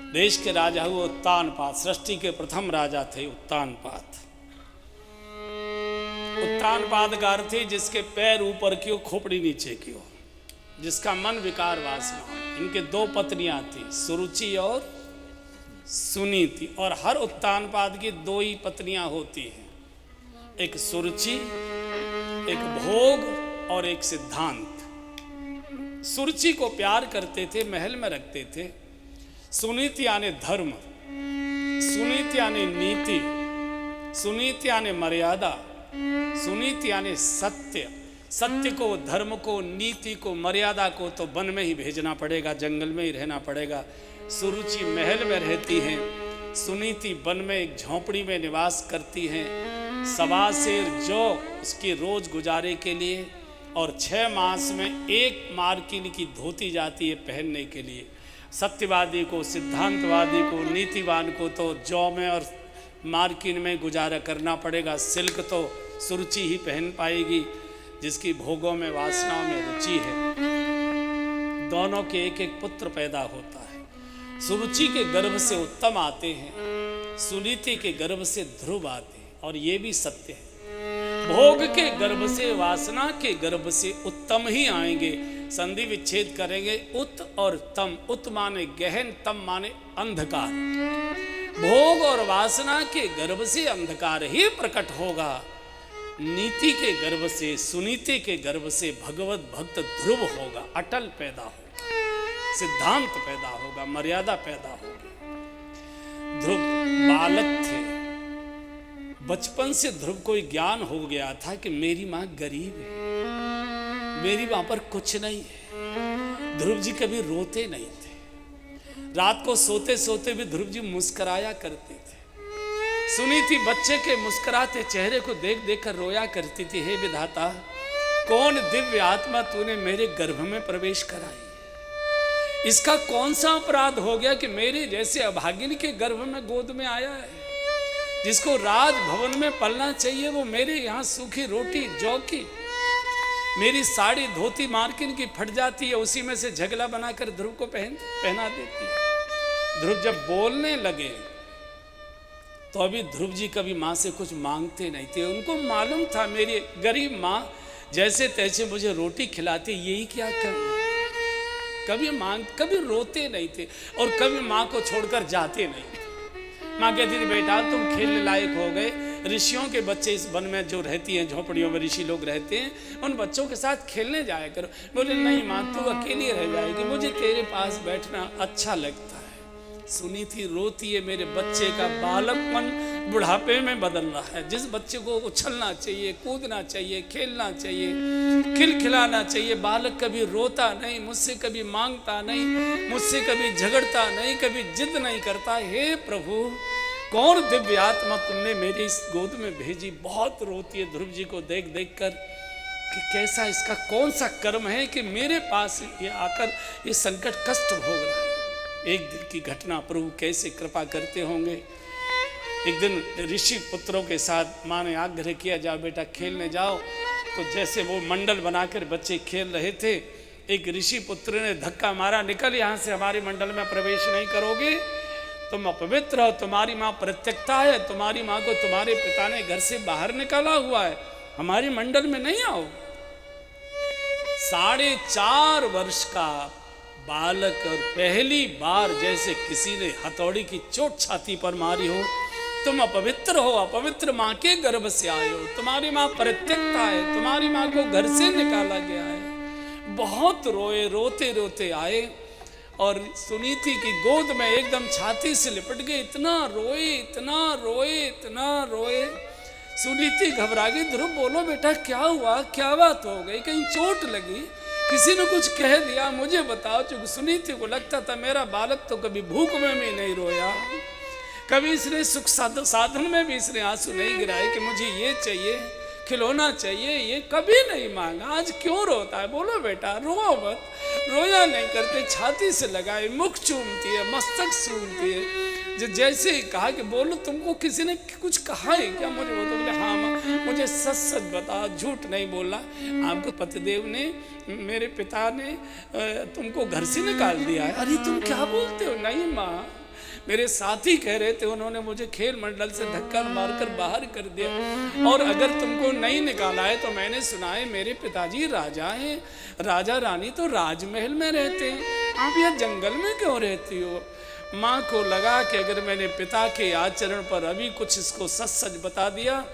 देश के राजा हुए उत्तानपाद, सृष्टि के प्रथम राजा थे उत्तानपाद। उत्तानपाद का अर्थ है जिसके पैर ऊपर की हो, खोपड़ी नीचे की हो, जिसका मन विकार वासना हो। इनके दो पत्नियां थी, सुरुचि और सुनीति, और हर उत्तानपाद की दो ही पत्नियां होती हैं, एक सुरुचि, एक भोग और एक सिद्धांत। सुरुचि को प्यार करते थे, महल में रखते थे। सुनीति यानी धर्म, सुनीति यानी नीति, सुनीति यानी मर्यादा, सुनीति यानी सत्य। सत्य को, धर्म को, नीति को, मर्यादा को तो वन में ही भेजना पड़ेगा, जंगल में ही रहना पड़ेगा। सुरुचि महल में रहती हैं, सुनीति वन में एक झोंपड़ी में निवास करती हैं। सवा सेर जौ उसकी रोज गुजारे के लिए, और 6 मास में एक मार्किन की धोती जाती है पहनने के लिए। सत्यवादी को, सिद्धांतवादी को, नीतिवान को तो जौ में और मार्किन में गुजारा करना पड़ेगा। सिल्क तो सुरुचि ही पहन पाएगी जिसकी भोगों में, वासनाओं में रुचि है। दोनों के एक एक पुत्र पैदा होता है। सुरुचि के गर्भ से उत्तम आते हैं, सुनीति के गर्भ से ध्रुव आते हैं, और ये भी सत्य है। भोग के गर्भ से, वासना के गर्भ से उत्तम ही आएंगे। संधि विच्छेद करेंगे। उत और तम, उत माने गहन, तम माने अंधकार। भोग और वासना के गर्भ से अंधकार ही प्रकट होगा। नीति के गर्भ से, सुनीति के गर्भ से भगवत भक्त ध्रुव होगा, अटल पैदा होगा, सिद्धांत पैदा होगा, मर्यादा पैदा होगी। ध्रुव बालक थे, बचपन से ध्रुव को ज्ञान हो गया था कि मेरी माँ गरीब है, मेरी माँ पर कुछ नहीं है। ध्रुव जी कभी रोते नहीं थे। रात को सोते सोते भी ध्रुव जी मुस्कराया करते थे। सुनीति बच्चे के मुस्कुराते चेहरे को देख देख कर रोया करती थी, हे विधाता, कौन दिव्य आत्मा तूने मेरे गर्भ में प्रवेश कराई? इसका कौन सा अपराध हो गया कि मेरे जैसे अभागिन के गर्भ में गोद में आया है? जिसको राजभवन में पलना चाहिए वो मेरे यहाँ सूखी रोटी जौ की, मेरी साड़ी धोती मार्किन की फट जाती है, उसी में से झगला बनाकर ध्रुव को पहना देती है। ध्रुव जब बोलने लगे तो अभी ध्रुव जी कभी माँ से कुछ मांगते नहीं थे। उनको मालूम था मेरी गरीब माँ जैसे तैसे मुझे रोटी खिलाती, यही क्या करूं। कभी रोते नहीं थे, और कभी माँ को छोड़कर जाते नहीं। माँ कहती थी, बेटा तुम खेलने लायक हो गए। ऋषियों के बच्चे इस वन में जो रहती हैं, झोपड़ियों में ऋषि लोग रहते हैं, उन बच्चों के साथ खेलने जाया करो। बोले नहीं माँ, तू अकेली रह जाएगी, मुझे तेरे पास बैठना अच्छा लगता है। सुनीति रोती है, मेरे बच्चे का बालकपन बुढ़ापे में बदल रहा है। जिस बच्चे को उछलना चाहिए, कूदना चाहिए, खेलना चाहिए, खिलखिलाना चाहिए, बालक कभी रोता नहीं, मुझसे कभी मांगता नहीं, मुझसे कभी झगड़ता नहीं, कभी जिद नहीं करता। हे प्रभु, कौन दिव्य आत्मा तुमने मेरी इस गोद में भेजी? बहुत रोती है ध्रुव जी को देख देख कर कि कैसा इसका कौन सा कर्म है कि मेरे पास ये आकर ये संकट कष्ट भोग रहा है। एक दिन की घटना, प्रभु कैसे कृपा करते होंगे। एक दिन ऋषि पुत्रों के साथ माँ ने आग्रह किया, जाओ बेटा खेलने जाओ। तो जैसे वो मंडल बनाकर बच्चे खेल रहे थे, एक ऋषि पुत्र ने धक्का मारा, निकल यहाँ से, हमारे मंडल में प्रवेश नहीं करोगे, तुम अपवित्र हो, तुम्हारी माँ परित्यक्ता है, तुम्हारी माँ को तुम्हारे पिता ने घर से बाहर निकाला हुआ है, हमारे मंडल में नहीं आओ। 4.5 वर्ष का बालक, और पहली बार जैसे किसी ने हथौड़ी की चोट छाती पर मारी हो। तुम अपवित्र हो, अपवित्र माँ के गर्भ से आए हो, तुम्हारी माँ परित्यक्ता है, तुम्हारी माँ को घर से निकाला गया है। बहुत रोए, रोते रोते आए और सुनीति की गोद में एकदम छाती से लिपट गए। इतना रोए, इतना रोए, इतना रोए। सुनीति घबरा गई। ध्रुव बोलो बेटा क्या हुआ, क्या बात हो गई, कहीं चोट लगी, किसी ने कुछ कह दिया, मुझे बताओ। चूंकि सुनीति को लगता था मेरा बालक तो कभी भूख में भी नहीं रोया, कभी इसने सुख साधन में भी इसने आंसू नहीं गिराए कि मुझे ये चाहिए, खिलौना चाहिए, ये कभी नहीं मांगा, आज क्यों रोता है? बोलो बेटा रो मत। रोया नहीं करते, छाती से लगाए, मुख चूमती है, मस्तक चूमती है। जैसे ही कहा कि बोलो तुमको किसी ने कुछ कहा है क्या? मुझे वो तो बोले हाँ माँ, मुझे सच सच बता, झूठ नहीं बोलना। आपको पतिदेव ने, मेरे पिता ने तुमको घर से निकाल दिया है। अरे तुम क्या बोलते हो? नहीं माँ, मेरे साथी कह रहे थे, उन्होंने मुझे खेल मंडल से धक्का मारकर बाहर कर दिया। और अगर तुमको नहीं निकाला है तो मैंने सुना है मेरे पिताजी राजा हैं, राजा रानी तो राजमहल में रहते हैं, आप यहाँ जंगल में क्यों रहती हो? माँ को लगा कि अगर मैंने पिता के आचरण पर अभी कुछ इसको सच सच बता दिया,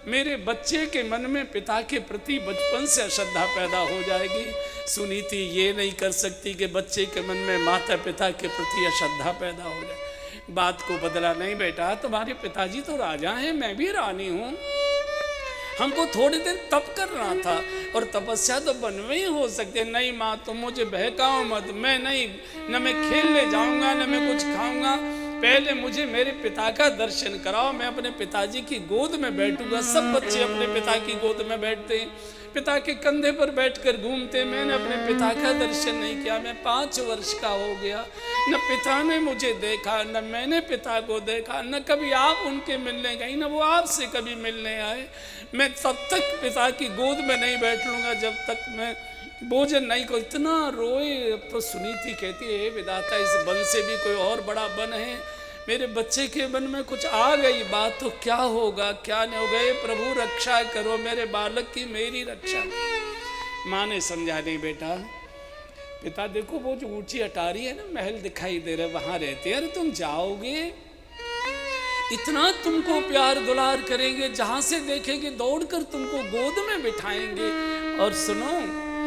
मेरे बच्चे के मन में पिता के प्रति बचपन से अश्रद्धा पैदा हो जाएगी। सुनीति ये नहीं कर सकती कि बच्चे के मन में माता पिता के प्रति अश्रद्धा पैदा हो जाए। बात को बदला नहीं बेटा, तुम्हारे पिताजी तो राजा हैं, मैं भी रानी हूँ, हमको थोड़े दिन तप करना था और तपस्या तो वन में ही हो सकती है। नहीं माँ तुम मुझे बहकाओ मत, मैं नहीं, न मैं खेलने जाऊँगा न मैं कुछ खाऊँगा, पहले मुझे मेरे पिता का दर्शन कराओ, मैं अपने पिताजी की गोद में बैठूंगा। सब बच्चे अपने पिता की गोद में बैठते हैं, पिता के कंधे पर बैठकर घूमते। मैंने अपने पिता का दर्शन नहीं किया, मैं 5 वर्ष का हो गया, न पिता ने मुझे देखा न मैंने पिता को देखा, न कभी आप उनके मिलने गई न वो आपसे कभी मिलने आए। मैं तब तक पिता की गोद में नहीं बैठ लूँगा जब तक मैं भोजन नहीं को। इतना रोए। अब तो सुनीति कहती है विधाता इस वन से भी कोई और बड़ा वन है, मेरे बच्चे के मन में कुछ आ गई बात तो क्या होगा क्या नहीं होगा, प्रभु रक्षा करो मेरे बालक की, मेरी रक्षा करो। माँ ने समझा नहीं बेटा, पिता देखो वो जो ऊंची अटारी है ना, महल दिखाई दे रहा है, वहां रहते हैं। अरे तुम जाओगे, इतना तुमको प्यार दुलार करेंगे, जहां से देखेंगे दौड़कर तुमको गोद में बिठाएंगे। और सुनो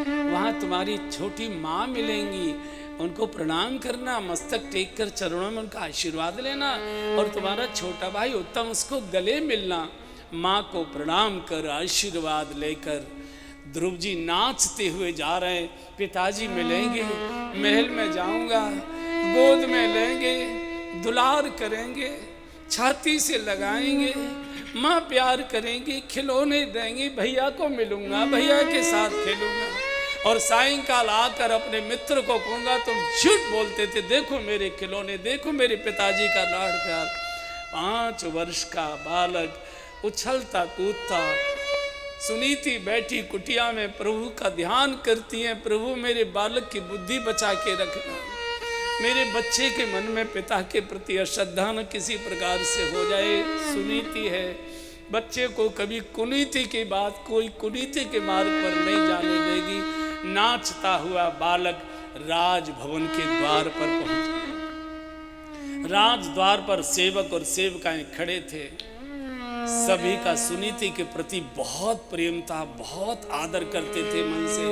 वहां तुम्हारी छोटी माँ मिलेंगी, उनको प्रणाम करना, मस्तक टेक कर चरणों में उनका आशीर्वाद लेना, और तुम्हारा छोटा भाई उत्तम उसको गले मिलना। माँ को प्रणाम कर आशीर्वाद लेकर ध्रुव जी नाचते हुए जा रहे हैं। पिताजी मिलेंगे, महल में जाऊंगा, गोद में लेंगे, दुलार करेंगे, छाती से लगाएंगे, माँ प्यार करेंगी, खिलौने देंगी, भैया को मिलूंगा, भैया के साथ खेलूंगा। और सायंकाल आकर अपने मित्र को कहूँगा तुम झूठ बोलते थे, देखो मेरे खिलौने, देखो मेरे पिताजी का लाड़ प्यार। 5 वर्ष का बालक उछलता कूदता, सुनीति बैठी कुटिया में प्रभु का ध्यान करती हैं, प्रभु मेरे बालक की बुद्धि बचा के रखना, मेरे बच्चे के मन में पिता के प्रति अश्रद्धा न किसी प्रकार से हो जाए। सुनीति है, बच्चे को कभी कुनीति की बात, कोई कुनीति के मार्ग पर नहीं जाने देगी। नाचता हुआ बालक राजभवन के द्वार पर पहुंचा। राजद्वार पर सेवक और सेवकाएं खड़े थे, सभी का सुनीति के प्रति बहुत प्रेम था, बहुत आदर करते थे मन से,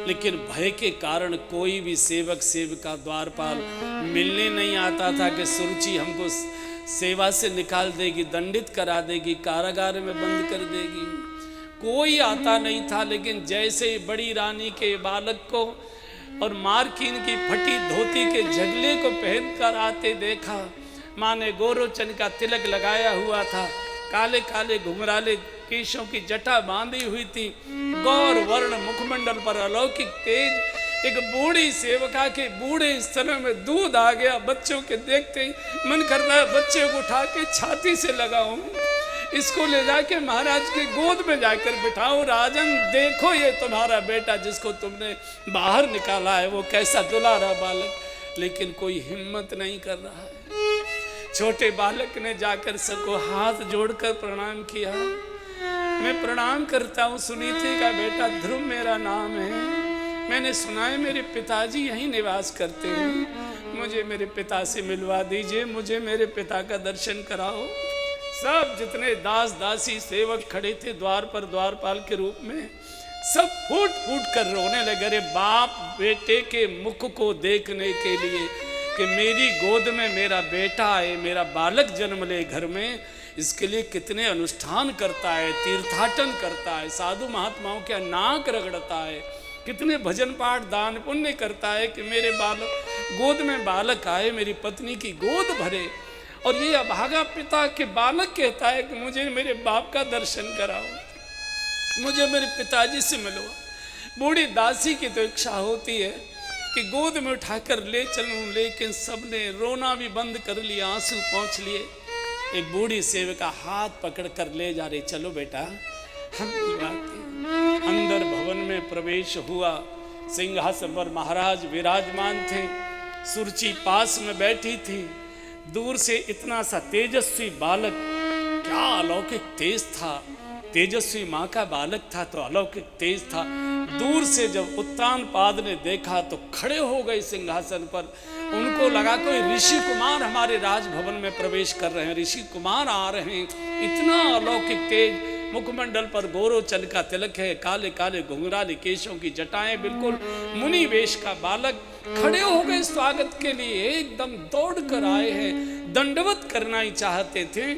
लेकिन भय के कारण कोई भी सेवक सेविका द्वारपाल मिलने नहीं आता था कि सुरुचि हमको सेवा से निकाल देगी, दंडित करा देगी, कारागार में बंद कर देगी। कोई आता नहीं था। लेकिन जैसे बड़ी रानी के बालक को और मार्किन की फटी धोती के झगले को पहनकर आते देखा, माँ ने गोरोचन का तिलक लगाया हुआ था, काले काले घुंघराले केशों की जटा बांधी हुई थी, गौर वर्ण मुखमंडल पर अलौकिक तेज। एक बूढ़ी सेवका के बूढ़े स्तनों में दूध आ गया। बच्चों के देखते ही मन करता है बच्चे को उठा के छाती से लगाऊं, इसको ले जाके महाराज की गोद में जाकर बिठाओ। राजन देखो ये तुम्हारा बेटा जिसको तुमने बाहर निकाला है, वो कैसा दुलारा बालक। लेकिन कोई हिम्मत नहीं कर रहा है। छोटे बालक ने जाकर सबको हाथ जोड़कर प्रणाम किया। मैं प्रणाम करता हूँ, सुनीति का बेटा ध्रुव मेरा नाम है, मैंने सुना है मेरे पिताजी यहीं निवास करते हैं, मुझे मेरे पिता से मिलवा दीजिए, मुझे मेरे पिता का दर्शन कराओ। सब जितने दास दासी सेवक खड़े थे द्वार पर द्वारपाल के रूप में, सब फूट फूट कर रोने लगे। रे बाप बेटे के मुख को देखने के लिए कि मेरी गोद में मेरा बेटा आए, मेरा बालक जन्म ले घर में, इसके लिए कितने अनुष्ठान करता है, तीर्थाटन करता है, साधु महात्माओं के नाक रगड़ता है, कितने भजन पाठ दान पुण्य करता है कि मेरे बालक गोद में बालक आए, मेरी पत्नी की गोद भरे। और ये अभागा पिता के बालक कहता है कि मुझे मेरे बाप का दर्शन कराओ, मुझे मेरे पिताजी से मिलो। बूढ़ी दासी की तो इच्छा होती है कि गोद में उठाकर ले चलूं, लेकिन सबने रोना भी बंद कर लिया, आंसू पहुँच लिए। एक बूढ़ी सेविका हाथ पकड़ कर ले जा रही, चलो बेटा हम मिलवाते। अंदर भवन में प्रवेश हुआ। सिंहासन पर महाराज विराजमान थे, सुरुचि पास में बैठी थी। दूर से इतना सा तेजस्वी बालक, क्या अलौकिक तेज था। तेजस्वी माँ का बालक था तो अलौकिक तेज था। दूर से जब उत्तानपाद ने देखा तो खड़े हो गए सिंहासन पर। उनको लगा कोई ऋषि कुमार हमारे राजभवन में प्रवेश कर रहे हैं, ऋषि कुमार आ रहे हैं। इतना अलौकिक तेज, मुखमंडल पर गौरवचन का तिलक है, काले काले घुंघराले केशों की जटाएं, बिल्कुल मुनि वेश का बालक। खड़े हो गए स्वागत के लिए, एकदम दौड़ कर आए हैं। दंडवत करना ही चाहते थे,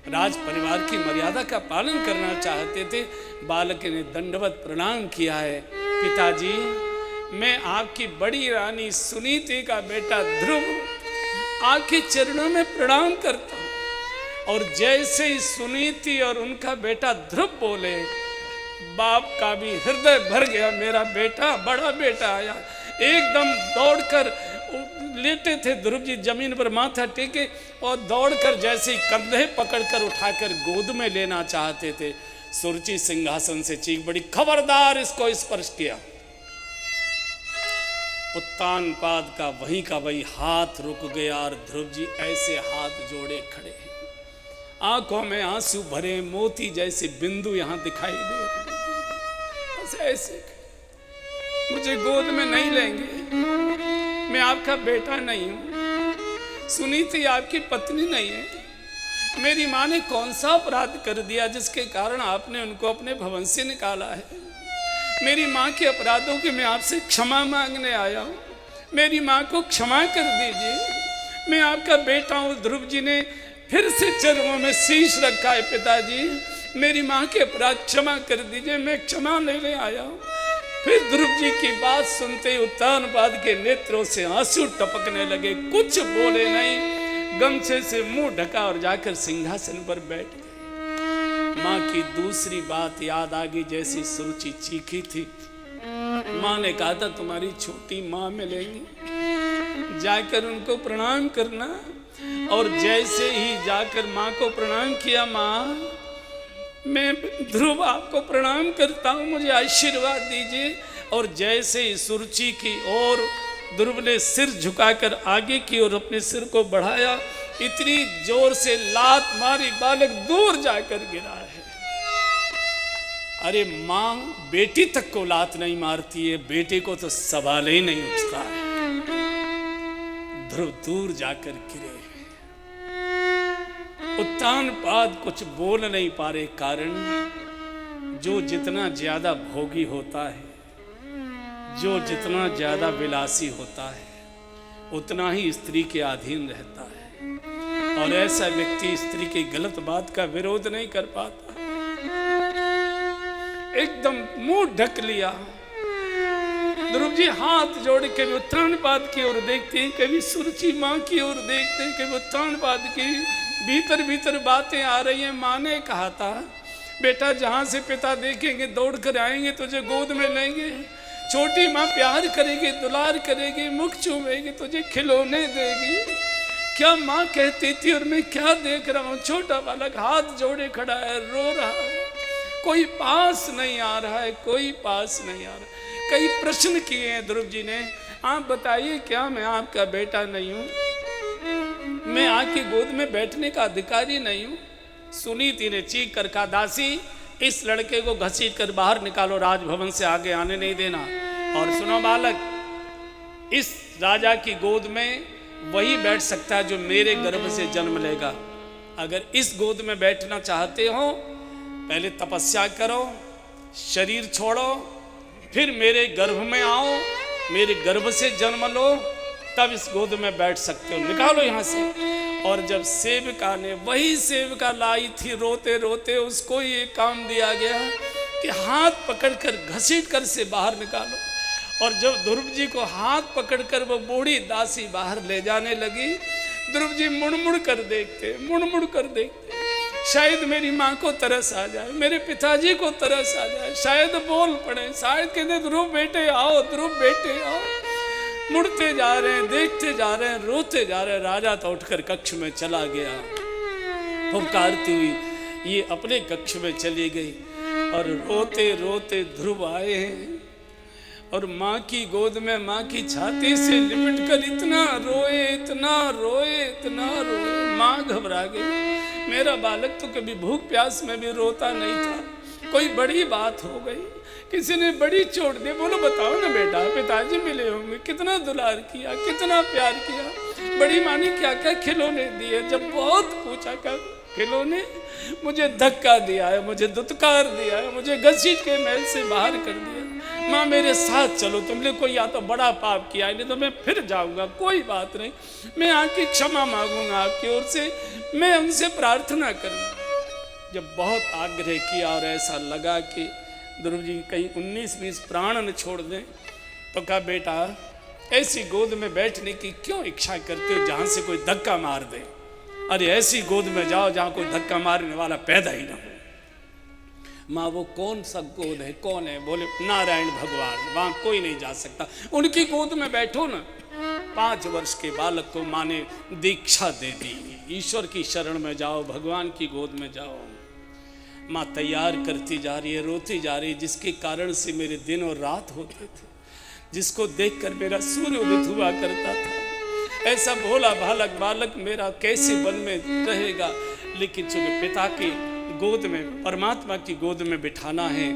राज परिवार की मर्यादा का पालन करना चाहते थे। बालक ने दंडवत प्रणाम किया है। पिताजी, मैं आपकी बड़ी रानी सुनीति का बेटा ध्रुव आपके चरणों में प्रणाम करता हूँ। और जैसे ही सुनीति और उनका बेटा ध्रुव बोले, बाप का भी हृदय भर गया। मेरा बेटा, बड़ा बेटा आया। एकदम दौड़कर, लेटे थे ध्रुव जी जमीन पर माथा टेके, और दौड़कर जैसे ही कंधे पकड़कर उठाकर गोद में लेना चाहते थे, सुरुचि सिंहासन से चीख पड़ी, खबरदार इसको स्पर्श किया। उत्तानपाद का वही हाथ रुक गया और ध्रुव जी ऐसे हाथ जोड़े खड़े हैं। आंखों में आंसू भरे, मोती जैसे बिंदु यहां दिखाई दे रहे हैं। बस ऐसे, मुझे गोद में नहीं लेंगे, मैं आपका बेटा नहीं हूं, सुनीति आपकी पत्नी नहीं है। मेरी माँ ने कौन सा अपराध कर दिया जिसके कारण आपने उनको अपने भवन से निकाला है? मेरी माँ के अपराधों की मैं आपसे क्षमा मांगने आया हूँ। मेरी माँ को क्षमा कर दीजिए, मैं आपका बेटा हूँ। ध्रुव जी ने फिर से चरणों में शीश रखा है। पिताजी, मेरी माँ के अपराध क्षमा कर दीजिए, मैं क्षमा लेने आया हूँ। फिर ध्रुव जी की बात सुनते ही उत्तानपाद के नेत्रों से आंसू टपकने लगे। कुछ बोले नहीं, गमछे से मुंह ढका और जाकर सिंहासन पर बैठ गए। माँ की दूसरी बात याद आ गई, जैसी सुरुचि चीखी थी। माँ ने कहा था तुम्हारी छोटी माँ मिलेंगी, जाकर उनको प्रणाम करना। और जैसे ही जाकर माँ को प्रणाम किया, माँ मैं ध्रुव आपको प्रणाम करता हूँ, मुझे आशीर्वाद दीजिए। और जैसे ही सुरुचि की ओर ध्रुव ने सिर झुकाकर आगे की ओर अपने सिर को बढ़ाया, इतनी जोर से लात मारी, बालक दूर जाकर गिरा है। अरे माँ बेटी तक को लात नहीं मारती है, बेटे को तो सवाल ही नहीं उठता है। ध्रुव दूर जाकर गिरे। उत्तानपाद कुछ बोल नहीं पा रहे, कारण जो जितना ज्यादा भोगी होता है, जो जितना ज्यादा विलासी होता है, उतना ही स्त्री के अधीन रहता है। और ऐसा व्यक्ति स्त्री की गलत बात का विरोध नहीं कर पाता। एकदम मुंह ढक लिया। ध्रुव जी हाथ जोड़ के कभी उत्तानपाद की ओर देखते हैं, कभी सुरुचि माँ की ओर देखते हैं, कभी उत्तानपाद की। भीतर भीतर बातें आ रही हैं। माँ ने कहा था, बेटा जहाँ से पिता देखेंगे दौड़ कर आएंगे, तुझे गोद में लेंगे। छोटी माँ प्यार करेगी, दुलार करेगी, मुख चूमेगी, तुझे खिलौने देगी। क्या माँ कहती थी और मैं क्या देख रहा हूँ? छोटा बालक हाथ जोड़े खड़ा है, रो रहा है, कोई पास नहीं आ रहा है, कोई पास नहीं आ रहा। कई प्रश्न किए हैं ध्रुव जी ने, आप बताइए क्या मैं आपका बेटा नहीं हूँ? मैं आपकी गोद में बैठने का अधिकारी नहीं हूँ? सुनीति ने चीख कर कहा, दासी इस लड़के को घसीट कर बाहर निकालो, राजभवन से आगे आने नहीं देना। और सुनो बालक, इस राजा की गोद में वही बैठ सकता है जो मेरे गर्भ से जन्म लेगा। अगर इस गोद में बैठना चाहते हो, पहले तपस्या करो, शरीर छोड़ो, फिर मेरे गर्भ में आओ, मेरे गर्भ से जन्म लो, तब इस गोद में बैठ सकते हो, निकालो यहाँ से। और जब सेविका ने, वही सेविका लाई थी, रोते रोते उसको ये काम दिया गया कि हाथ पकड़कर घसीट कर से बाहर निकालो। और जब ध्रुव जी को हाथ पकड़कर वो बूढ़ी दासी बाहर ले जाने लगी, ध्रुव जी मुड़ कर देखते, शायद मेरी माँ को तरस आ जाए, मेरे पिताजी को तरस आ जाए, शायद बोल पड़े, शायद कहते ध्रुव बेटे आओ, ध्रुव बेटे आओ। मुड़ते जा रहे हैं, देखते जा रहे हैं, रोते जा रहे हैं। राजा तो उठकर कक्ष में चला गया। पुकारती हुई ये अपने कक्ष में चली गई और रोते रोते ध्रुव आए हैं और माँ की गोद में माँ की छाती से लिपट कर इतना रोए, इतना रोए, इतना रोए। माँ घबरा गई। मेरा बालक तो कभी भूख प्यास में भी रोता नहीं था। कोई बड़ी बात हो गई, किसी ने बड़ी चोट दी। बोलो बताओ ना बेटा, पिताजी मिले होंगे, कितना दुलार किया, कितना प्यार किया। बड़ी माँ ने क्या क्या खिलौने दिए। जब बहुत पूछा क्या खिलौने, मुझे धक्का दिया है, मुझे दुत्कार दिया है, मुझे घसीट के महल से बाहर कर दिया। माँ मेरे साथ चलो, तुमने कोई या तो बड़ा पाप किया, नहीं तो मैं फिर जाऊंगा। कोई बात नहीं, मैं आके क्षमा मांगूंगा आपकी ओर से, मैं उनसे प्रार्थना करूंगा। जब बहुत आग्रह किया और ऐसा लगा कि ध्रुव जी कहीं 19-20 प्राण न छोड़ दें, तो कहा बेटा ऐसी गोद में बैठने की क्यों इच्छा करते हो जहाँ से कोई धक्का मार दे। अरे ऐसी गोद में जाओ जहाँ कोई धक्का मारने वाला पैदा ही ना हो। माँ वो कौन सा गोद है, कौन है? बोले नारायण भगवान, वहाँ कोई नहीं जा सकता, उनकी गोद में बैठो ना। 5 वर्ष के बालक को माँ ने दीक्षा दे दी, ईश्वर की शरण में जाओ, भगवान की गोद में जाओ। माँ तैयार करती जा रही है, रोती जा रही है, जिसके कारण से मेरे दिन और रात होते थे, जिसको देखकर मेरा सूर्य उदित हुआ करता था। ऐसा भोला भालक बालक मेरा कैसे वन में रहेगा। लेकिन चूंकि पिता की गोद में, परमात्मा की गोद में बिठाना है,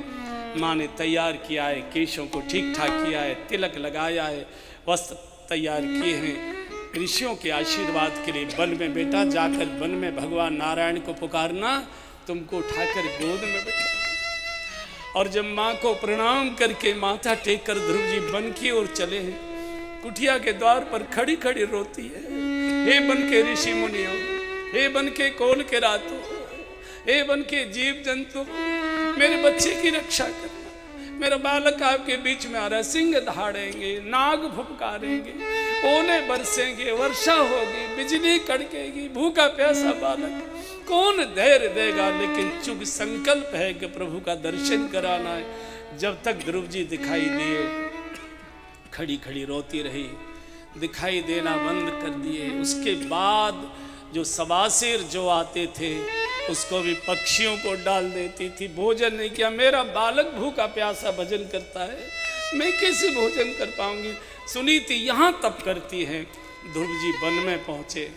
माँ ने तैयार किया है, केशों को ठीक ठाक किया है, तिलक लगाया है, वस्त्र तैयार किए हैं। ऋषियों के आशीर्वाद के लिए वन में बेटा जाकर वन में भगवान नारायण को पुकारना, तुमको उठाकर गोद में बैठा। और जब माँ को प्रणाम करके माथा टेक कर ध्रुव जी वन की ओर चले हैं, कुटिया के द्वार पर खड़ी खड़ी रोती है, हे वन के ऋषि मुनियों, हे वन के कोल के रातों, हे वन के जीव जंतु, मेरे बच्चे की रक्षा करना। मेरा बालक आपके बीच में आ रहा है, सिंह दहाड़ेंगे, नाग फुफकारेंगे, ओले बरसेंगे, वर्षा होगी, बिजली कड़केगी, भूखा प्यासा बालक कौन धैर्य देगा। लेकिन चुग संकल्प है कि प्रभु का दर्शन कराना है। जब तक ध्रुव जी दिखाई दिए, खड़ी खड़ी रोती रही, दिखाई देना बंद कर दिए। उसके बाद जो सवासिर जो आते थे, उसको भी पक्षियों को डाल देती थी। भोजन नहीं किया। मेरा बालक भूखा प्यासा भजन करता है, मैं कैसे भोजन कर पाऊंगी। सुनीति यहाँ तप करती है। ध्रुव जी वन में पहुंचे,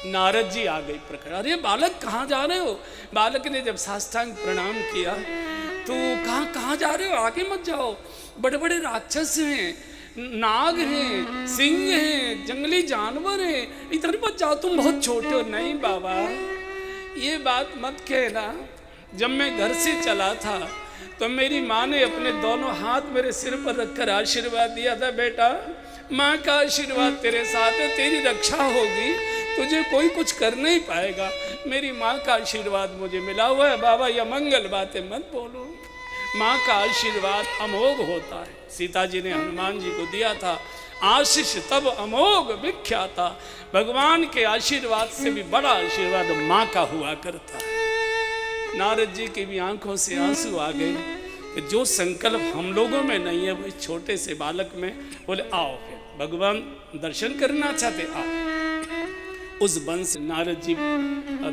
नारद जी आ गई प्रकट। अरे बालक कहाँ जा रहे हो? बालक ने जब साष्टांग प्रणाम किया तो कहाँ जा रहे हो? आगे मत जाओ, बड़े बड़े राक्षस हैं, नाग हैं, सिंह हैं, जंगली जानवर हैं, इधर मत जाओ, तुम बहुत छोटे हो। नहीं बाबा, ये बात मत कहना। जब मैं घर से चला था तो मेरी माँ ने अपने दोनों हाथ मेरे सिर पर रखकर आशीर्वाद दिया था, बेटा माँ का आशीर्वाद तेरे साथ है, तेरी रक्षा होगी, तुझे कोई कुछ कर नहीं पाएगा। मेरी माँ का आशीर्वाद मुझे मिला हुआ है। बाबा यह मंगल बातें मत बोलो, माँ का आशीर्वाद अमोघ होता है। सीता जी ने हनुमान जी को दिया था आशीष, तब अमोघ विख्यात था। भगवान के आशीर्वाद से भी बड़ा आशीर्वाद माँ का हुआ करता है। नारद जी की भी आंखों से आंसू आ गए कि जो संकल्प हम लोगों में नहीं है वो छोटे से बालक में। बोले आओ, फिर भगवान दर्शन करना चाहते आओ। उस वन से नारद जी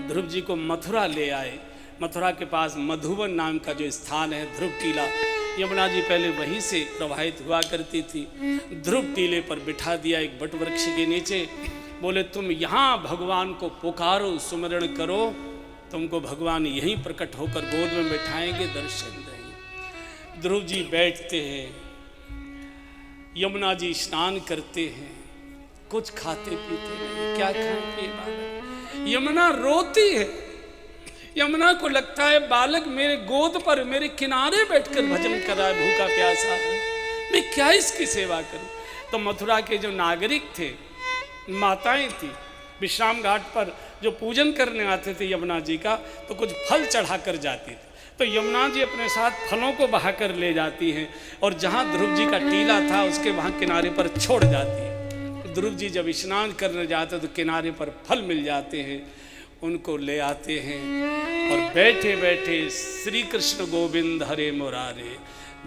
ध्रुव जी को मथुरा ले आए। मथुरा के पास मधुबन नाम का जो स्थान है, ध्रुव टीला, यमुना जी पहले वहीं से प्रवाहित हुआ करती थी। ध्रुव टीले पर बिठा दिया एक बट वृक्ष के नीचे। बोले तुम यहाँ भगवान को पुकारो, सुमिरण करो, तुमको भगवान यहीं प्रकट होकर गोद में बिठाएंगे, दर्शन देंगे। ध्रुव जी बैठते हैं, यमुना जी स्नान करते हैं, कुछ खाते पीते नहीं। क्या खाएंगे बालक? यमुना रोती है। यमुना को लगता है बालक मेरे गोद पर, मेरे किनारे बैठकर भजन कर रहा है, भूखा प्यासा है, मैं क्या इसकी सेवा करूं। तो मथुरा के जो नागरिक थे, माताएं थी, विश्राम घाट पर जो पूजन करने आते थे यमुना जी का, तो कुछ फल चढ़ा कर जाती थी। तो यमुना जी अपने साथ फलों को बहाकर ले जाती हैं और जहाँ ध्रुव जी का टीला था उसके वहाँ किनारे पर छोड़ जाती है। ध्रुव जी जब स्नान करने जाते तो किनारे पर फल मिल जाते हैं, उनको ले आते हैं और बैठे बैठे श्री कृष्ण गोविंद हरे मुरारे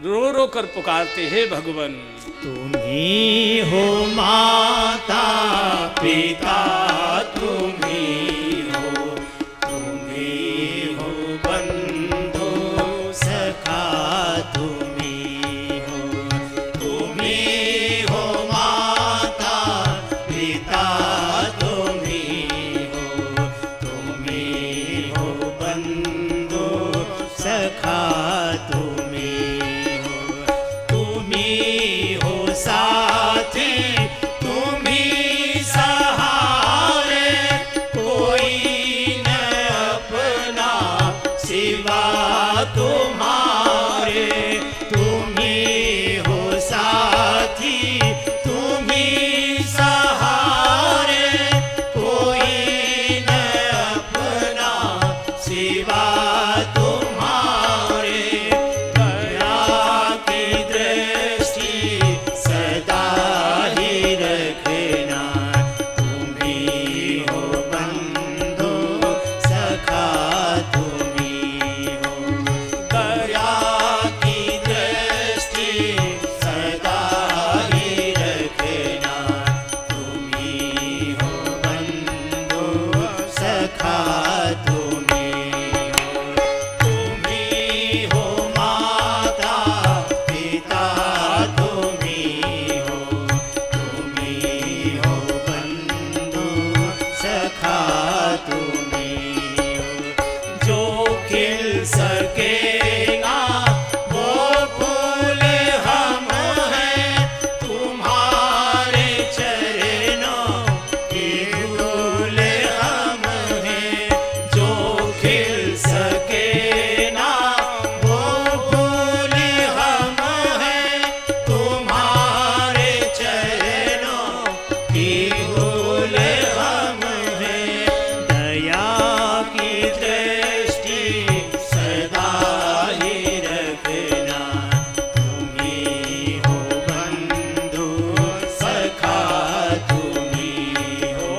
रो रो कर पुकारते, हे भगवान तुम्ही हो माता पिता, तुम्ही हो बंधु सखा, तुम्ही हो खिल सके ना वो फूल हम हैं, तुम्हारे चरणों की धूल हम हैं। जो खिल सके ना वो फूल हम हैं, तुम्हारे चरणों की धूल हम हैं। दया की दृष्टि सदा ही रखना, तुम ही हो बंधु सखा, तुम ही हो।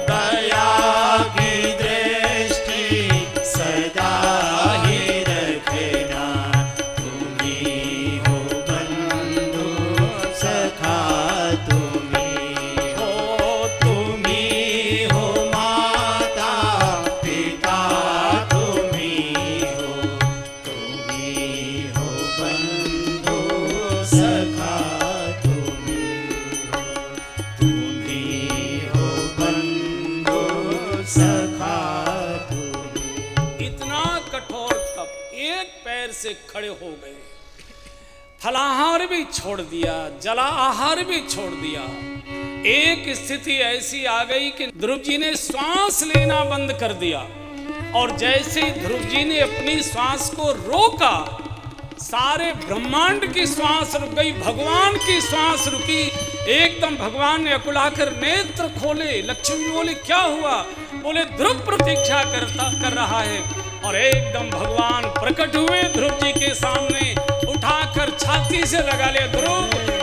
दया की दृष्टि सदा ही रखना, तुम ही हो बंधु सखा, तुम ही हो। तुम ही हो माता पिता, तुम ही हो। तुम ही हो बंधु सखा, तुम ही हो। तुम ही हो बंधु सखा, तुम ही। इतना कठोर तप, एक पैर से खड़े हो गए, फलाहार भी छोड़ दिया, जला आहार भी छोड़ दिया। एक स्थिति ऐसी आ गई कि ध्रुव जी ने श्वास लेना बंद कर दिया, और जैसे ही ध्रुव जी ने अपनी श्वास को रोका, सारे ब्रह्मांड की श्वास रुक गई, भगवान की श्वास रुकी। एकदम भगवान ने अकुलाकर नेत्र खोले। लक्ष्मी बोली क्या हुआ? बोले ध्रुव प्रतीक्षा कर रहा है। और एकदम भगवान प्रकट हुए ध्रुव जी के सामने, उठाकर छाती से लगा लिया, ध्रुव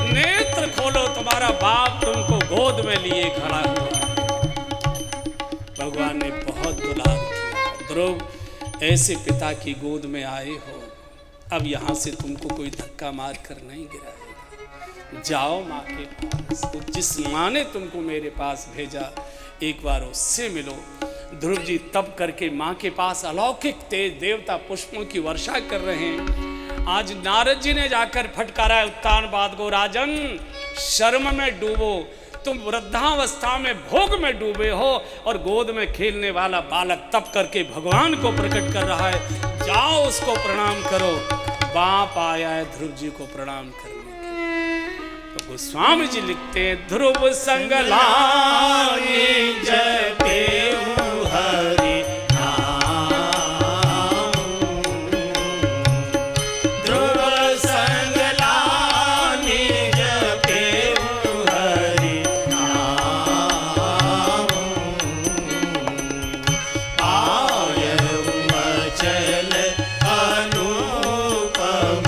नेत्र खोलो, तुम्हारा बाप तुमको गोद में लिए खड़ा हुआ। भगवान ने बहुत दुलार किया, ध्रुव ऐसे पिता की गोद में आए हो, अब यहाँ से तुमको कोई धक्का मार कर नहीं गिराएगा। जाओ माँ के पास, तो जिस माँ ने तुमको मेरे पास भेजा, एक बार उससे मिलो। ध्रुव जी तप करके माँ के पास अलौकिक तेज देवता पुष्पों की वर्षा कर रहे हैं। आज नारद जी ने जाकर फटकारा उत्तानपाद को, राजन शर्म में डूबो, तुम वृद्धावस्था में भोग में डूबे हो, और गोद में खेलने वाला बालक तप करके भगवान को प्रकट कर रहा है, जाओ उसको प्रणाम करो। बाप आया है ध्रुव जी को प्रणाम करने के लिए। तो गोस्वामी जी लिखते हैं, ध्रुव संग लाए जपे हरि नाम, ध्रुव संग लाए जपे हरि नाम। पायऊ अचल अनुपम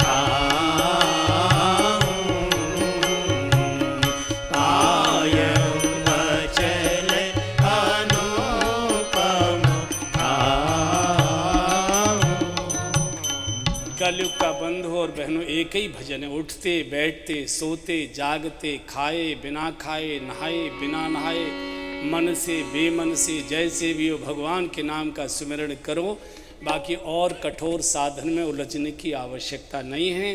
धाम, पायऊ अचल अनुपम धाम। कलयुग का बंधु और बहनों, एक ही भजन है, उठते बैठते सोते जागते, खाए बिना खाए, नहाए बिना नहाए, मन से बेमन से जैसे भी हो भगवान के नाम का सुमिरण करो। बाकी और कठोर साधन में उलझने की आवश्यकता नहीं है।